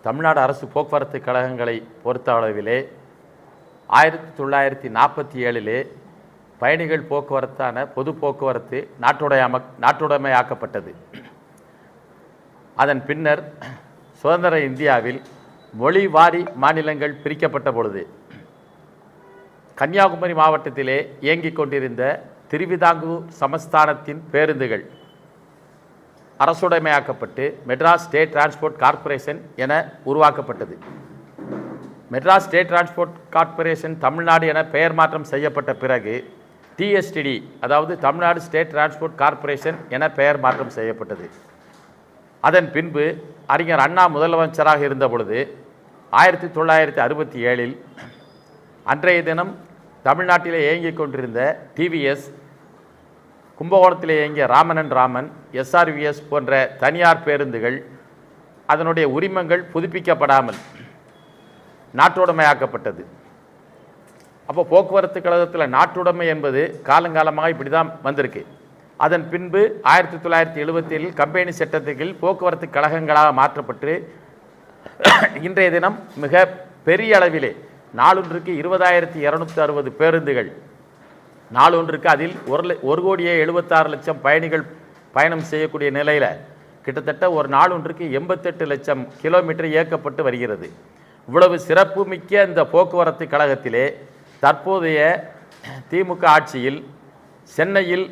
தமிழ்நாடு அரசு போக்குவரத்து கழகங்களை பொறுத்த அளவிலே 1947 பயணிகள் போக்குவரத்தான பொது போக்குவரத்து நாட்டுடைமையாக்கப்பட்டது. அதன் பின்னர் சுதந்திர இந்தியாவில் மொழி வாரி மாநிலங்கள் பிரிக்கப்பட்ட பொழுது கன்னியாகுமரி மாவட்டத்திலே இயங்கிக் கொண்டிருந்த திருவிதாங்கூர் சமஸ்தானத்தின் பேருந்துகள் அரசுடைமையாக்கப்பட்டு மெட்ராஸ் ஸ்டேட் டிரான்ஸ்போர்ட் கார்ப்பரேஷன் என உருவாக்கப்பட்டது. Madras state transport corporation Tamil Nadu என பெயர் மாற்றம் செய்யப்பட்ட பிறகு டிஎஸ்டிடி, அதாவது தமிழ்நாடு ஸ்டேட் டிரான்ஸ்போர்ட் கார்ப்பரேஷன் என பெயர் மாற்றம் செய்யப்பட்டது. அதன் பின்பு அறிஞர் அண்ணா முதலமைச்சராக இருந்த பொழுது 1967 அன்றைய தினம் தமிழ்நாட்டிலே இயங்கிக் கொண்டிருந்த டிவிஎஸ், கும்பகோணத்தில் இயங்கிய ராமன், எஸ்ஆர்விஎஸ் போன்ற தனியார் பேருந்துகள் அதனுடைய உரிமங்கள் புதுப்பிக்கப்படாமல் நாட்டுடைமையாக்கப்பட்டது. அப்போ போக்குவரத்து கழகத்தில் நாட்டுடைமை என்பது காலங்காலமாக இப்படி தான் வந்திருக்கு. அதன் பின்பு 1977 கம்பெனி சட்டத்தில் போக்குவரத்து கழகங்களாக மாற்றப்பட்டு இன்றைய தினம் மிக பெரிய அளவிலே நாளொன்றுக்கு 20,260 பேருந்துகள், நாளொன்றுக்கு அதில் 1,76,00,000 பயணிகள் பயணம் செய்யக்கூடிய நிலையில் கிட்டத்தட்ட ஒரு நாளொன்றுக்கு 88 லட்சம் கிலோமீட்டர் இயக்கப்பட்டு வருகிறது. இவ்வளவு சிறப்பு மிக்க இந்த போக்குவரத்து கழகத்திலே தற்போதைய திமுக ஆட்சியில் சென்னையில்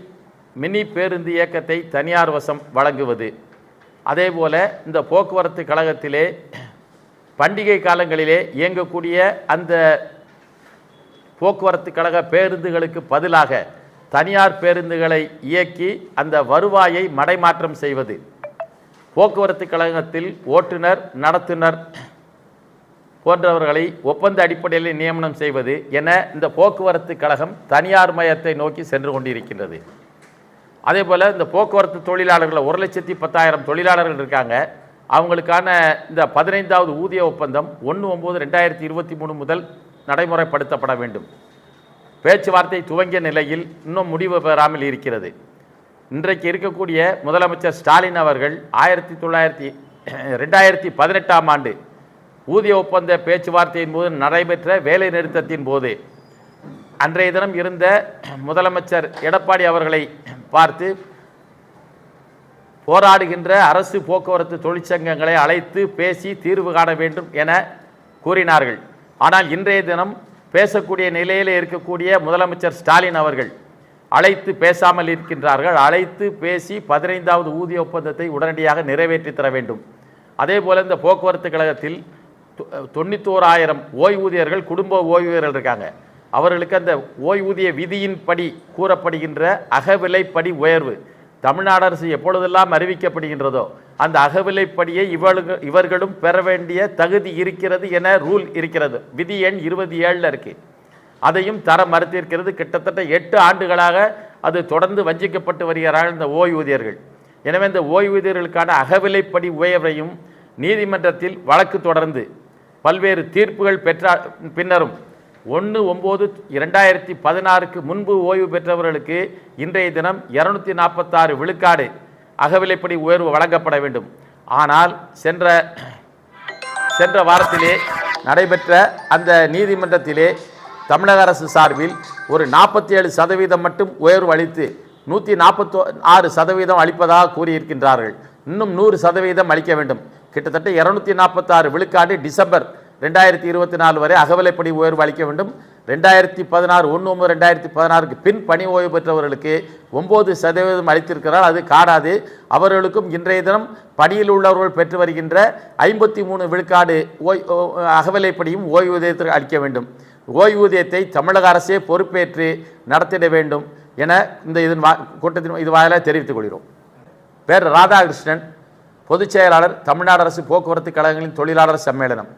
மினி பேருந்து இயக்கத்தை தனியார் வசம் வழங்குவது, அதேபோல இந்த போக்குவரத்து கழகத்திலே பண்டிகை காலங்களிலே இயங்கக்கூடிய அந்த போக்குவரத்து கழக பேருந்துகளுக்கு பதிலாக தனியார் பேருந்துகளை இயக்கி அந்த வருவாயை மடைமாற்றம் செய்வது, போக்குவரத்து கழகத்தில் ஓட்டுநர், நடத்துனர் போன்றவர்களை ஒப்பந்த அடிப்படையில் நியமனம் செய்வது என இந்த போக்குவரத்து கழகம் தனியார் மயத்தை நோக்கி சென்று கொண்டிருக்கின்றது. அதே போல் இந்த போக்குவரத்து தொழிலாளர்கள் 1,10,000 தொழிலாளர்கள் இருக்காங்க. அவங்களுக்கான இந்த 15வது ஊதிய ஒப்பந்தம் 1/9/2023 முதல் நடைமுறைப்படுத்தப்பட வேண்டும். பேச்சுவார்த்தை துவங்கிய நிலையில் இன்னும் முடிவு பெறாமல் இருக்கிறது. இன்றைக்கு இருக்கக்கூடிய முதலமைச்சர் ஸ்டாலின் அவர்கள் 2018ஆம் ஆண்டு ஊதிய ஒப்பந்த பேச்சுவார்த்தையின் போது நடைபெற்ற வேலை நிறுத்தத்தின் போது அன்றைய தினம் இருந்த முதலமைச்சர் எடப்பாடி அவர்களை பார்த்து போராடுகின்ற அரசு போக்குவரத்து தொழிற்சங்கங்களை அழைத்து பேசி தீர்வு காண வேண்டும் என கூறினார்கள். ஆனால் இன்றைய தினம் பேசக்கூடிய நிலையில் இருக்கக்கூடிய முதலமைச்சர் ஸ்டாலின் அவர்கள் அழைத்து பேசாமல் இருக்கின்றார்கள். அழைத்து பேசி 15வது ஊதிய ஒப்பந்தத்தை உடனடியாக நிறைவேற்றி தர வேண்டும். அதே போல் இந்த போக்குவரத்து கழகத்தில் 91,000 ஓய்வூதியர்கள், குடும்ப ஓய்வூதியர்கள் இருக்காங்க. அவர்களுக்கு அந்த ஓய்வூதிய விதியின்படி கூறப்படுகின்ற அகவிலைப்படி உயர்வு தமிழ்நாடு அரசு எப்பொழுதெல்லாம் அறிவிக்கப்படுகின்றதோ அந்த அகவிலைப்படியை இவர்களும் பெற வேண்டிய தகுதி இருக்கிறது என ரூல் இருக்கிறது. விதி எண் 27 இருக்கு. அதையும் தர மறுத்திருக்கிறது. கிட்டத்தட்ட 8 ஆண்டுகளாக அது தொடர்ந்து வஞ்சிக்கப்பட்டு வருகிறார்கள் இந்த ஓய்வூதியர்கள். எனவே இந்த ஓய்வூதியர்களுக்கான அகவிலைப்படி உயர்வையும் நீதிமன்றத்தில் வழக்கு தொடர்ந்து பல்வேறு தீர்ப்புகள் பெற்ற பின்னரும் 1/9/2016 முன்பு ஓய்வு பெற்றவர்களுக்கு இன்றைய தினம் 246 விழுக்காடு அகவிலைப்படி உயர்வு வழங்கப்பட வேண்டும். ஆனால் சென்ற வாரத்திலே நடைபெற்ற அந்த நீதிமன்றத்திலே தமிழக அரசு சார்பில் ஒரு 47% மட்டும் உயர்வு அளித்து 146% அளிப்பதாக கூறியிருக்கின்றார்கள். இன்னும் 100% அளிக்க வேண்டும். கிட்டத்தட்ட 246 விழுக்காடு டிசம்பர் 2024 வரை அகவிலைப்படி உயர்வு அளிக்க வேண்டும். 1/9/2016 பின் பணி ஓய்வு பெற்றவர்களுக்கு 9% அளித்திருக்கிறார். அது காடாது. அவர்களுக்கும் இன்றைய தினம் பணியில் உள்ளவர்கள் பெற்று வருகின்ற 53 விழுக்காடு அகவிலைப்படியும் ஓய்வூதியத்திற்கு அளிக்க வேண்டும். ஓய்வூதியத்தை தமிழக அரசே பொறுப்பேற்று நடத்திட வேண்டும் என இந்த கூட்டத்தின் இது வாயிலாக தெரிவித்துக் கொள்கிறோம். பேர் ராதாகிருஷ்ணன், பொதுச் செயலாளர், தமிழ்நாடு அரசு போக்குவரத்து கழகங்களின் தொழிலாளர் சம்மேளனம்.